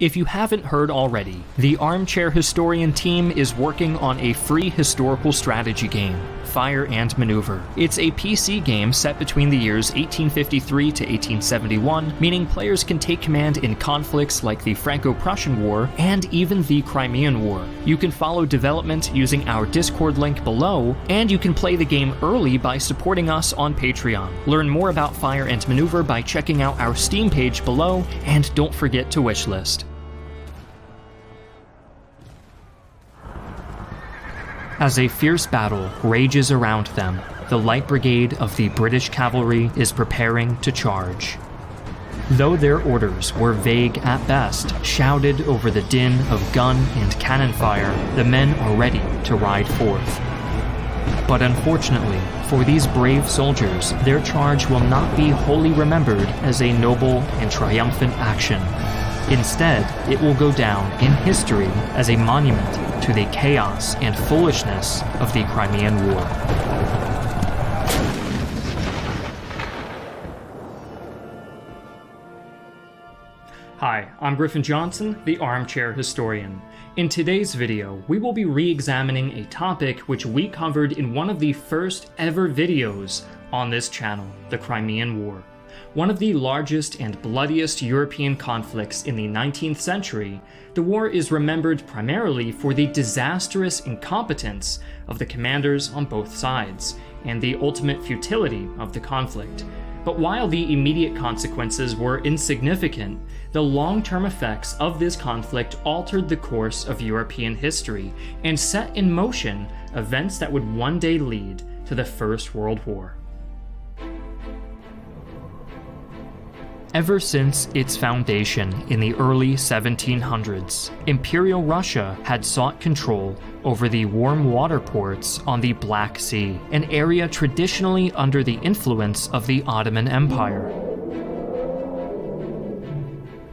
If you haven't heard already, the Armchair Historian team is working on a free historical strategy game, Fire and Maneuver. It's a PC game set between the years 1853 to 1871, meaning players can take command in conflicts like the Franco-Prussian War and even the Crimean War. You can follow development using our Discord link below, and you can play the game early by supporting us on Patreon. Learn more about Fire and Maneuver by checking out our Steam page below, and don't forget to wishlist. As a fierce battle rages around them, the Light Brigade of the British Cavalry is preparing to charge. Though their orders were vague at best, shouted over the din of gun and cannon fire, the men are ready to ride forth. But unfortunately, for these brave soldiers, their charge will not be wholly remembered as a noble and triumphant action. Instead, it will go down in history as a monument to the chaos and foolishness of the Crimean War. Hi, I'm Griffin Johnson, the Armchair Historian. In today's video, we will be re-examining a topic which we covered in one of the first ever videos on this channel, the Crimean War. One of the largest and bloodiest European conflicts in the 19th century, the war is remembered primarily for the disastrous incompetence of the commanders on both sides, and the ultimate futility of the conflict. But while the immediate consequences were insignificant, the long-term effects of this conflict altered the course of European history and set in motion events that would one day lead to the First World War. Ever since its foundation in the early 1700s, Imperial Russia had sought control over the warm water ports on the Black Sea, an area traditionally under the influence of the Ottoman Empire.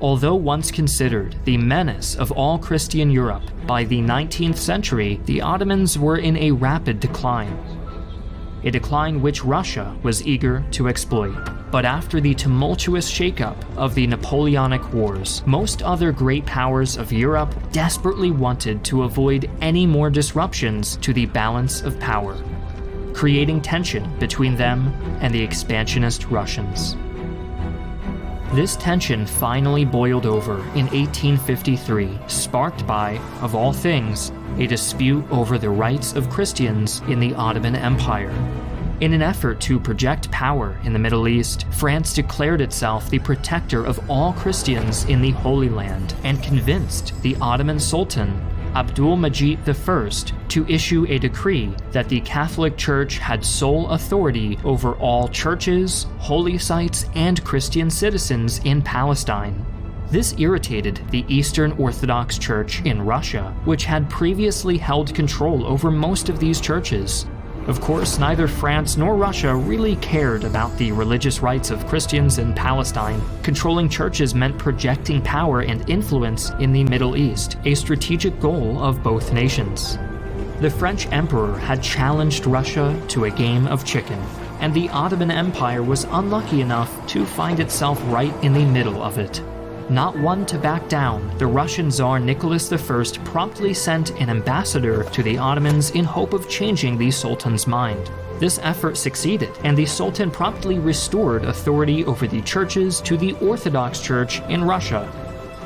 Although once considered the menace of all Christian Europe, by the 19th century, the Ottomans were in a rapid decline. A decline which Russia was eager to exploit. But after the tumultuous shakeup of the Napoleonic Wars, most other great powers of Europe desperately wanted to avoid any more disruptions to the balance of power, creating tension between them and the expansionist Russians. This tension finally boiled over in 1853, sparked by, of all things, a dispute over the rights of Christians in the Ottoman Empire. In an effort to project power in the Middle East, France declared itself the protector of all Christians in the Holy Land and convinced the Ottoman Sultan, Abdul-Majid I, to issue a decree that the Catholic Church had sole authority over all churches, holy sites, and Christian citizens in Palestine. This irritated the Eastern Orthodox Church in Russia, which had previously held control over most of these churches. Of course, neither France nor Russia really cared about the religious rights of Christians in Palestine. Controlling churches meant projecting power and influence in the Middle East, a strategic goal of both nations. The French emperor had challenged Russia to a game of chicken, and the Ottoman Empire was unlucky enough to find itself right in the middle of it. Not one to back down, the Russian Tsar Nicholas I promptly sent an ambassador to the Ottomans in hope of changing the Sultan's mind. This effort succeeded, and the Sultan promptly restored authority over the churches to the Orthodox Church in Russia.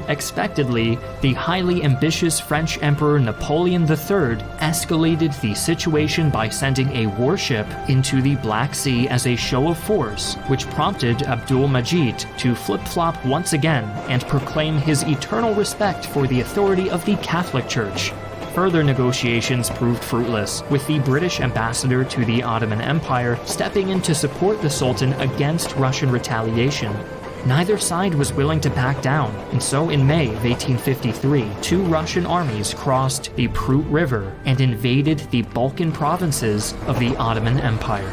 Expectedly, the highly ambitious French Emperor Napoleon III escalated the situation by sending a warship into the Black Sea as a show of force, which prompted Abdul-Majid to flip-flop once again and proclaim his eternal respect for the authority of the Catholic Church. Further negotiations proved fruitless, with the British ambassador to the Ottoman Empire stepping in to support the Sultan against Russian retaliation. Neither side was willing to back down, and so in May of 1853, two Russian armies crossed the Prut River and invaded the Balkan provinces of the Ottoman Empire.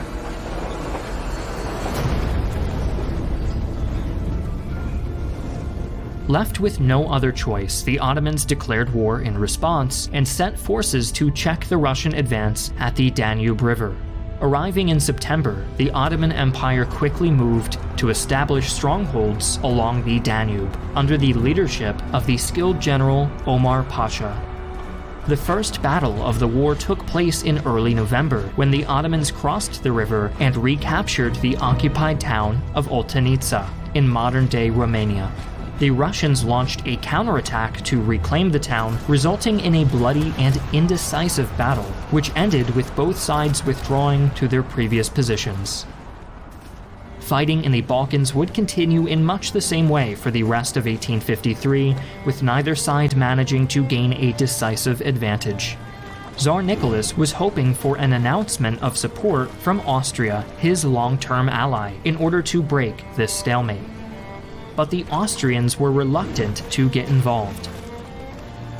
Left with no other choice, the Ottomans declared war in response and sent forces to check the Russian advance at the Danube River. Arriving in September, the Ottoman Empire quickly moved to establish strongholds along the Danube under the leadership of the skilled general Omar Pasha. The first battle of the war took place in early November when the Ottomans crossed the river and recaptured the occupied town of Oltenitsa in modern-day Romania. The Russians launched a counterattack to reclaim the town, resulting in a bloody and indecisive battle, which ended with both sides withdrawing to their previous positions. Fighting in the Balkans would continue in much the same way for the rest of 1853, with neither side managing to gain a decisive advantage. Tsar Nicholas was hoping for an announcement of support from Austria, his long-term ally, in order to break this stalemate. But the Austrians were reluctant to get involved.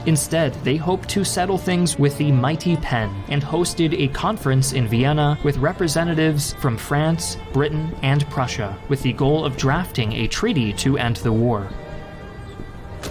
Instead, they hoped to settle things with the mighty pen and hosted a conference in Vienna with representatives from France, Britain, and Prussia, with the goal of drafting a treaty to end the war.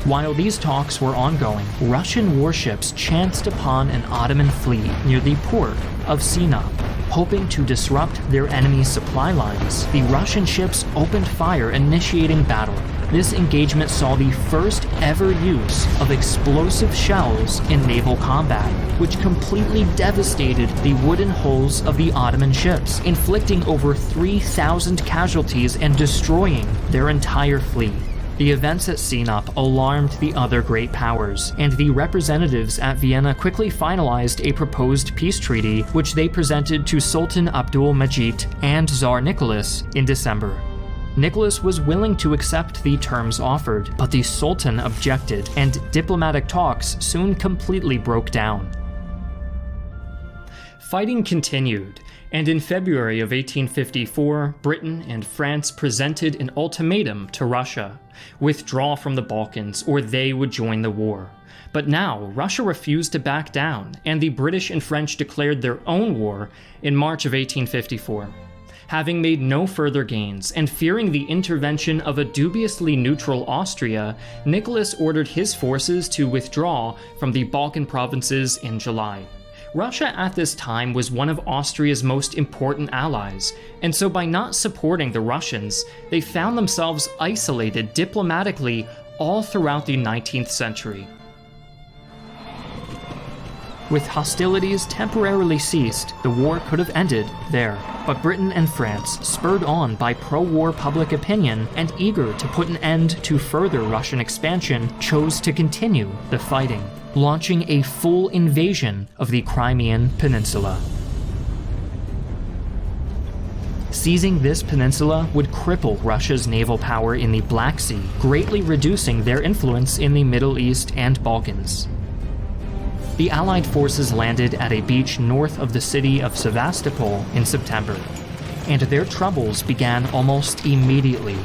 While these talks were ongoing, Russian warships chanced upon an Ottoman fleet near the port of Sinop. Hoping to disrupt their enemy's supply lines, the Russian ships opened fire, initiating battle. This engagement saw the first ever use of explosive shells in naval combat, which completely devastated the wooden hulls of the Ottoman ships, inflicting over 3,000 casualties and destroying their entire fleet. The events at Sinop alarmed the other great powers, and the representatives at Vienna quickly finalized a proposed peace treaty, which they presented to Sultan Abdul Majid and Tsar Nicholas in December. Nicholas was willing to accept the terms offered, but the Sultan objected, and diplomatic talks soon completely broke down. Fighting continued, and in February of 1854, Britain and France presented an ultimatum to Russia: withdraw from the Balkans or they would join the war. But now, Russia refused to back down, and the British and French declared their own war in March of 1854. Having made no further gains, and fearing the intervention of a dubiously neutral Austria, Nicholas ordered his forces to withdraw from the Balkan provinces in July. Russia at this time was one of Austria's most important allies, and so by not supporting the Russians, they found themselves isolated diplomatically all throughout the 19th century. With hostilities temporarily ceased, the war could have ended there. But Britain and France, spurred on by pro-war public opinion and eager to put an end to further Russian expansion, chose to continue the fighting, launching a full invasion of the Crimean Peninsula. Seizing this peninsula would cripple Russia's naval power in the Black Sea, greatly reducing their influence in the Middle East and Balkans. The Allied forces landed at a beach north of the city of Sevastopol in September, and their troubles began almost immediately.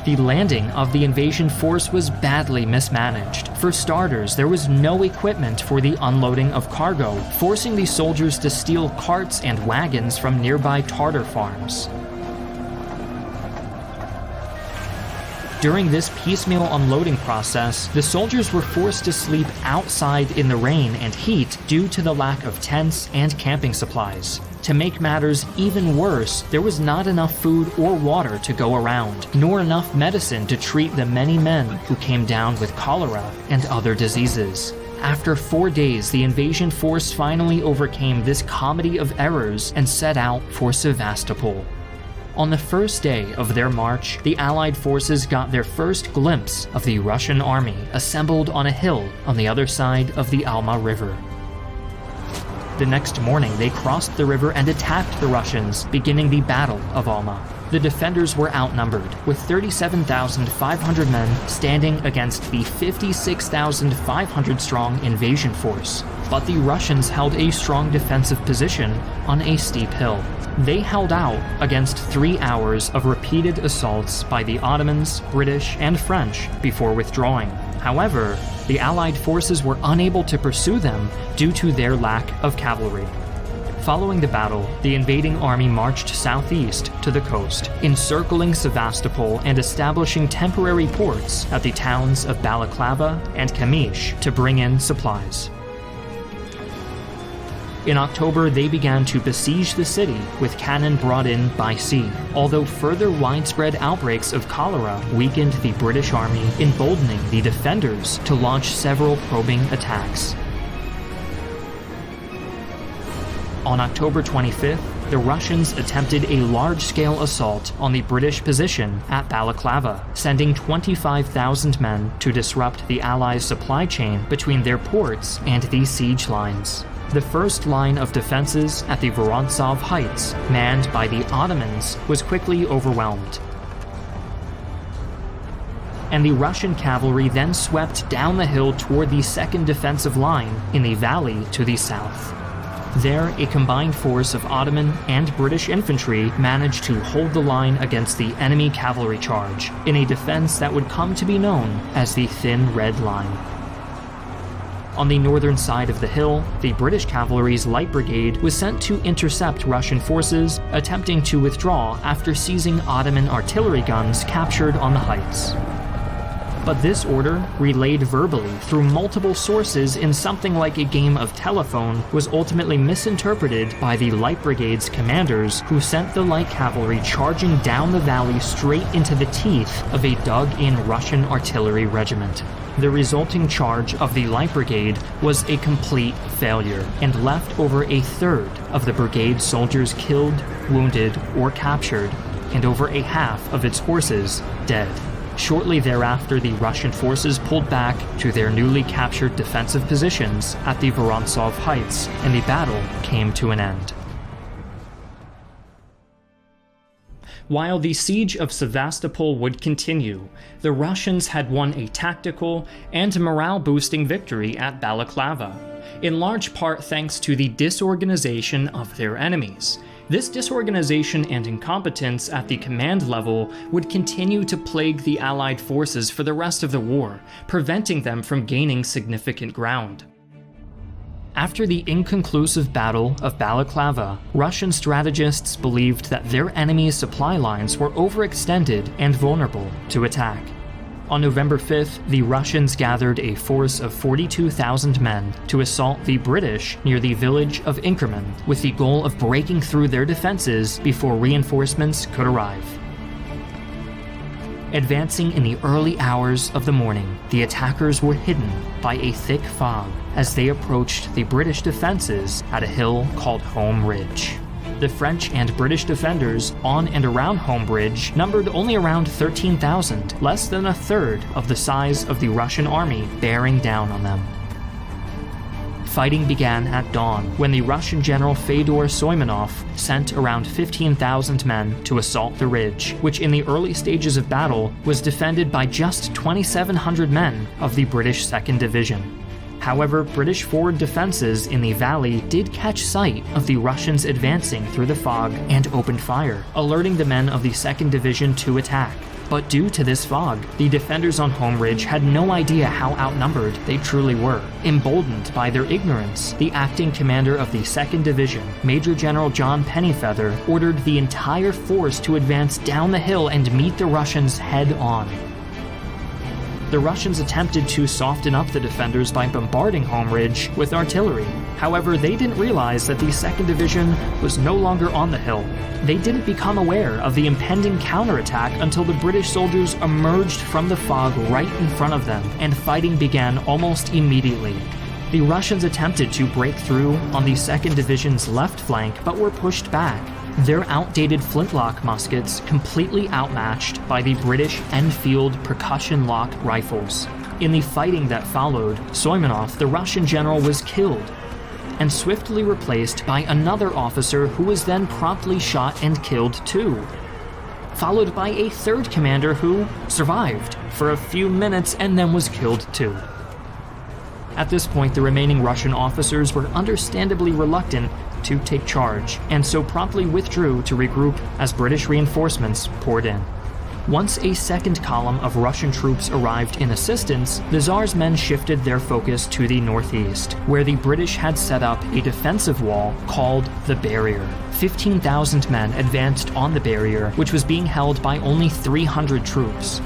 The landing of the invasion force was badly mismanaged. For starters, there was no equipment for the unloading of cargo, forcing the soldiers to steal carts and wagons from nearby Tartar farms. During this piecemeal unloading process, the soldiers were forced to sleep outside in the rain and heat due to the lack of tents and camping supplies. To make matters even worse, there was not enough food or water to go around, nor enough medicine to treat the many men who came down with cholera and other diseases. After 4 days, the invasion force finally overcame this comedy of errors and set out for Sevastopol. On the first day of their march, the Allied forces got their first glimpse of the Russian army assembled on a hill on the other side of the Alma River. The next morning, they crossed the river and attacked the Russians, beginning the Battle of Alma. The defenders were outnumbered, with 37,500 men standing against the 56,500-strong invasion force. But the Russians held a strong defensive position on a steep hill. They held out against 3 hours of repeated assaults by the Ottomans, British, and French before withdrawing. However, the Allied forces were unable to pursue them due to their lack of cavalry. Following the battle, the invading army marched southeast to the coast, encircling Sevastopol and establishing temporary ports at the towns of Balaclava and Kamish to bring in supplies. In October, they began to besiege the city with cannon brought in by sea, although further widespread outbreaks of cholera weakened the British army, emboldening the defenders to launch several probing attacks. On October 25th, the Russians attempted a large-scale assault on the British position at Balaclava, sending 25,000 men to disrupt the Allies' supply chain between their ports and these siege lines. The first line of defenses at the Vorontsov Heights, manned by the Ottomans, was quickly overwhelmed. And the Russian cavalry then swept down the hill toward the second defensive line in the valley to the south. There, a combined force of Ottoman and British infantry managed to hold the line against the enemy cavalry charge, in a defense that would come to be known as the Thin Red Line. On the northern side of the hill, the British cavalry's light brigade was sent to intercept Russian forces attempting to withdraw after seizing Ottoman artillery guns captured on the heights. But this order, relayed verbally through multiple sources in something like a game of telephone, was ultimately misinterpreted by the Light Brigade's commanders, who sent the light cavalry charging down the valley straight into the teeth of a dug-in Russian artillery regiment. The resulting charge of the Light Brigade was a complete failure, and left over a third of the brigade's soldiers killed, wounded, or captured, and over a half of its horses dead. Shortly thereafter, the Russian forces pulled back to their newly captured defensive positions at the Vorontsov Heights, and the battle came to an end. While the siege of Sevastopol would continue, the Russians had won a tactical and morale-boosting victory at Balaclava, in large part thanks to the disorganization of their enemies. This disorganization and incompetence at the command level would continue to plague the Allied forces for the rest of the war, preventing them from gaining significant ground. After the inconclusive Battle of Balaclava, Russian strategists believed that their enemy's supply lines were overextended and vulnerable to attack. On November 5th, the Russians gathered a force of 42,000 men to assault the British near the village of Inkerman, with the goal of breaking through their defenses before reinforcements could arrive. Advancing in the early hours of the morning, the attackers were hidden by a thick fog as they approached the British defenses at a hill called Home Ridge. The French and British defenders on and around Home Ridge numbered only around 13,000, less than a third of the size of the Russian army bearing down on them. Fighting began at dawn when the Russian general Fyodor Soimenov sent around 15,000 men to assault the ridge, which in the early stages of battle was defended by just 2,700 men of the British 2nd Division. However, British forward defenses in the valley did catch sight of the Russians advancing through the fog and opened fire, alerting the men of the 2nd Division to attack. But due to this fog, the defenders on Home Ridge had no idea how outnumbered they truly were. Emboldened by their ignorance, the acting commander of the 2nd Division, Major General John Pennyfeather, ordered the entire force to advance down the hill and meet the Russians head-on. The Russians attempted to soften up the defenders by bombarding Home Ridge with artillery. However, they didn't realize that the 2nd Division was no longer on the hill. They didn't become aware of the impending counterattack until the British soldiers emerged from the fog right in front of them, and fighting began almost immediately. The Russians attempted to break through on the 2nd Division's left flank, but were pushed back. Their outdated flintlock muskets completely outmatched by the British Enfield percussion-lock rifles. In the fighting that followed, Soimenov, the Russian general, was killed and swiftly replaced by another officer who was then promptly shot and killed too, followed by a third commander who survived for a few minutes and then was killed too. At this point, the remaining Russian officers were understandably reluctant to take charge, and so promptly withdrew to regroup as British reinforcements poured in. Once a second column of Russian troops arrived in assistance, the Tsar's men shifted their focus to the northeast, where the British had set up a defensive wall called the Barrier. 15,000 men advanced on the Barrier, which was being held by only 300 troops.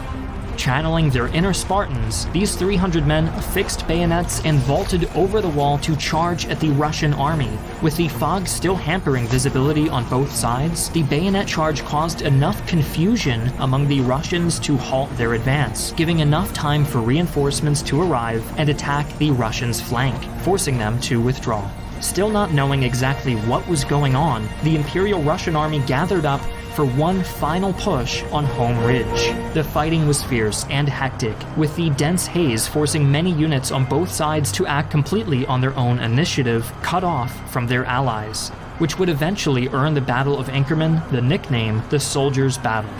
Channeling their inner Spartans, these 300 men affixed bayonets and vaulted over the wall to charge at the Russian army. With the fog still hampering visibility on both sides, the bayonet charge caused enough confusion among the Russians to halt their advance, giving enough time for reinforcements to arrive and attack the Russians' flank, forcing them to withdraw. Still not knowing exactly what was going on, the Imperial Russian army gathered up for one final push on Home Ridge. The fighting was fierce and hectic, with the dense haze forcing many units on both sides to act completely on their own initiative, cut off from their allies, which would eventually earn the Battle of Inkerman the nickname the Soldiers' Battle.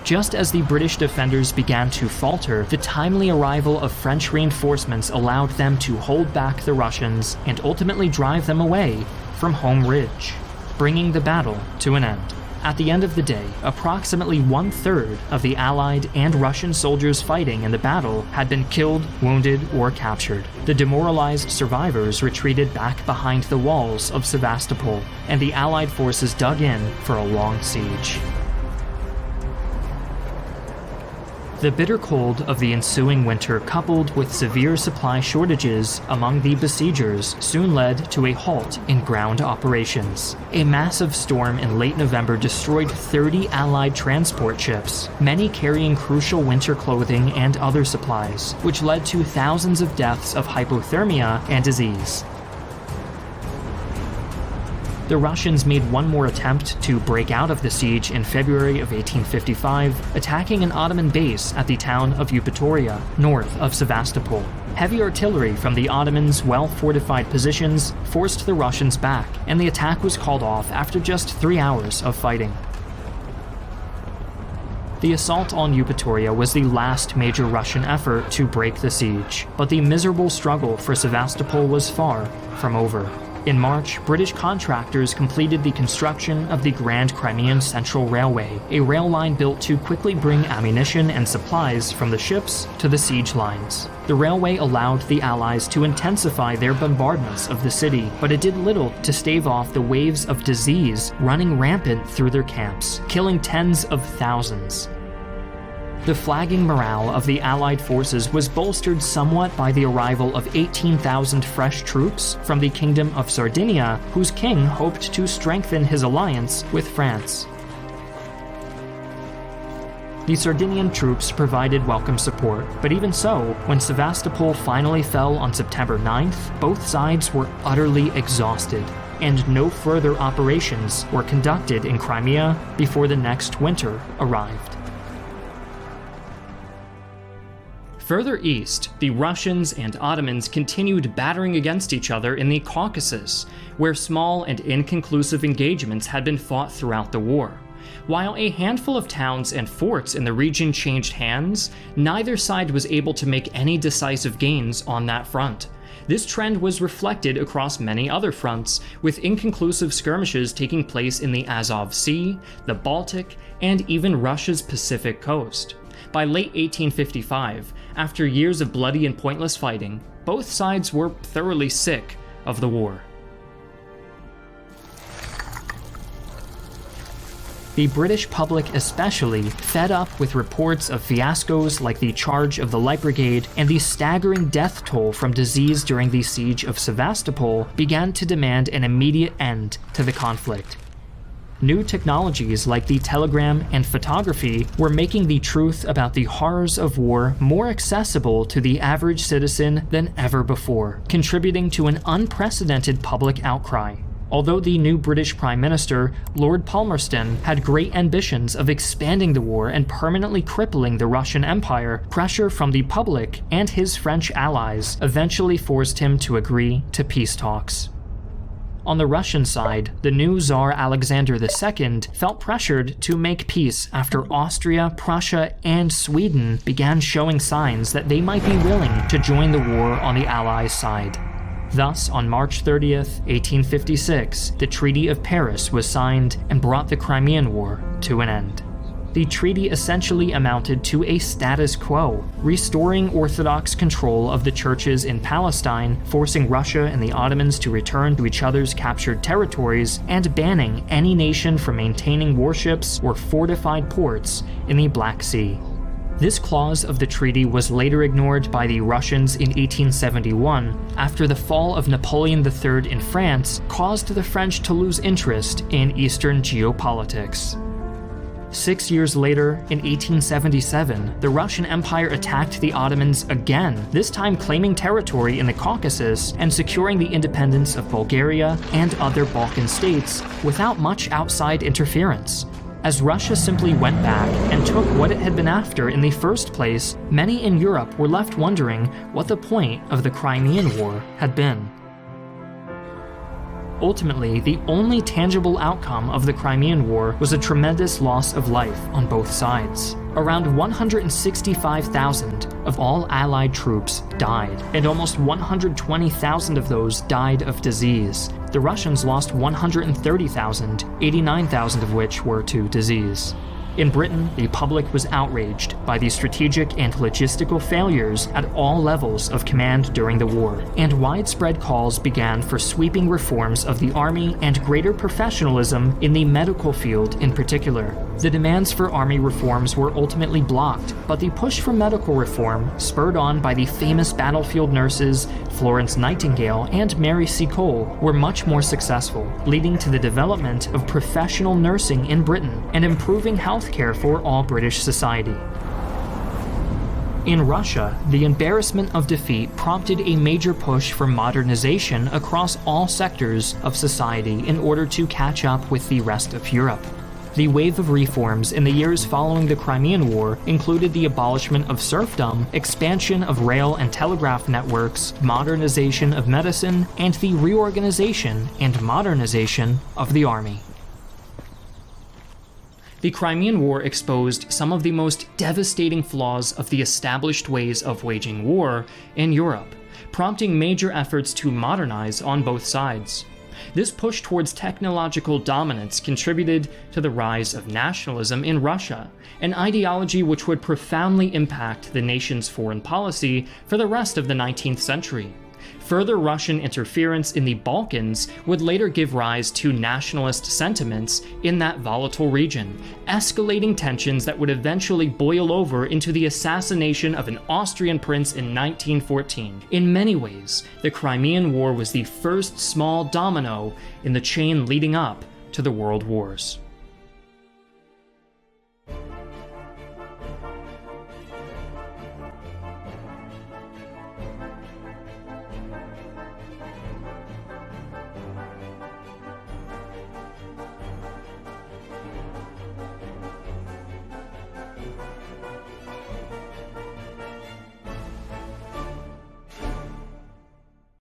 Just as the British defenders began to falter, the timely arrival of French reinforcements allowed them to hold back the Russians and ultimately drive them away from Home Ridge, bringing the battle to an end. At the end of the day, approximately 1/3 of the Allied and Russian soldiers fighting in the battle had been killed, wounded, or captured. The demoralized survivors retreated back behind the walls of Sevastopol, and the Allied forces dug in for a long siege. The bitter cold of the ensuing winter, coupled with severe supply shortages among the besiegers, soon led to a halt in ground operations. A massive storm in late November destroyed 30 Allied transport ships, many carrying crucial winter clothing and other supplies, which led to thousands of deaths of hypothermia and disease. The Russians made one more attempt to break out of the siege in February of 1855, attacking an Ottoman base at the town of Eupatoria, north of Sevastopol. Heavy artillery from the Ottomans' well-fortified positions forced the Russians back, and the attack was called off after just 3 hours of fighting. The assault on Eupatoria was the last major Russian effort to break the siege, but the miserable struggle for Sevastopol was far from over. In March, British contractors completed the construction of the Grand Crimean Central Railway, a rail line built to quickly bring ammunition and supplies from the ships to the siege lines. The railway allowed the Allies to intensify their bombardments of the city, but it did little to stave off the waves of disease running rampant through their camps, killing tens of thousands. The flagging morale of the Allied forces was bolstered somewhat by the arrival of 18,000 fresh troops from the Kingdom of Sardinia, whose king hoped to strengthen his alliance with France. The Sardinian troops provided welcome support, but even so, when Sevastopol finally fell on September 9th, both sides were utterly exhausted, and no further operations were conducted in Crimea before the next winter arrived. Further east, the Russians and Ottomans continued battering against each other in the Caucasus, where small and inconclusive engagements had been fought throughout the war. While a handful of towns and forts in the region changed hands, neither side was able to make any decisive gains on that front. This trend was reflected across many other fronts, with inconclusive skirmishes taking place in the Azov Sea, the Baltic, and even Russia's Pacific coast. By late 1855, after years of bloody and pointless fighting, both sides were thoroughly sick of the war. The British public especially, fed up with reports of fiascos like the charge of the Light Brigade and the staggering death toll from disease during the siege of Sevastopol, began to demand an immediate end to the conflict. New technologies like the telegram and photography were making the truth about the horrors of war more accessible to the average citizen than ever before, contributing to an unprecedented public outcry. Although the new British Prime Minister, Lord Palmerston, had great ambitions of expanding the war and permanently crippling the Russian Empire, pressure from the public and his French allies eventually forced him to agree to peace talks. On the Russian side, the new Tsar Alexander II felt pressured to make peace after Austria, Prussia, and Sweden began showing signs that they might be willing to join the war on the Allies' side. Thus, on March 30th, 1856, the Treaty of Paris was signed and brought the Crimean War to an end. The treaty essentially amounted to a status quo, restoring Orthodox control of the churches in Palestine, forcing Russia and the Ottomans to return to each other's captured territories, and banning any nation from maintaining warships or fortified ports in the Black Sea. This clause of the treaty was later ignored by the Russians in 1871 after the fall of Napoleon III in France caused the French to lose interest in Eastern geopolitics. 6 years later, in 1877, the Russian Empire attacked the Ottomans again, this time claiming territory in the Caucasus and securing the independence of Bulgaria and other Balkan states without much outside interference. As Russia simply went back and took what it had been after in the first place, many in Europe were left wondering what the point of the Crimean War had been. Ultimately, the only tangible outcome of the Crimean War was a tremendous loss of life on both sides. Around 165,000 of all Allied troops died, and almost 120,000 of those died of disease. The Russians lost 130,000, 89,000 of which were to disease. In Britain, the public was outraged by the strategic and logistical failures at all levels of command during the war, and widespread calls began for sweeping reforms of the army and greater professionalism in the medical field in particular. The demands for army reforms were ultimately blocked, but the push for medical reform, spurred on by the famous battlefield nurses Florence Nightingale and Mary Seacole, were much more successful, leading to the development of professional nursing in Britain and improving healthcare for all British society. In Russia, the embarrassment of defeat prompted a major push for modernization across all sectors of society in order to catch up with the rest of Europe. The wave of reforms in the years following the Crimean War included the abolishment of serfdom, expansion of rail and telegraph networks, modernization of medicine, and the reorganization and modernization of the army. The Crimean War exposed some of the most devastating flaws of the established ways of waging war in Europe, prompting major efforts to modernize on both sides. This push towards technological dominance contributed to the rise of nationalism in Russia, an ideology which would profoundly impact the nation's foreign policy for the rest of the 19th century. Further Russian interference in the Balkans would later give rise to nationalist sentiments in that volatile region, escalating tensions that would eventually boil over into the assassination of an Austrian prince in 1914. In many ways, the Crimean War was the first small domino in the chain leading up to the World Wars.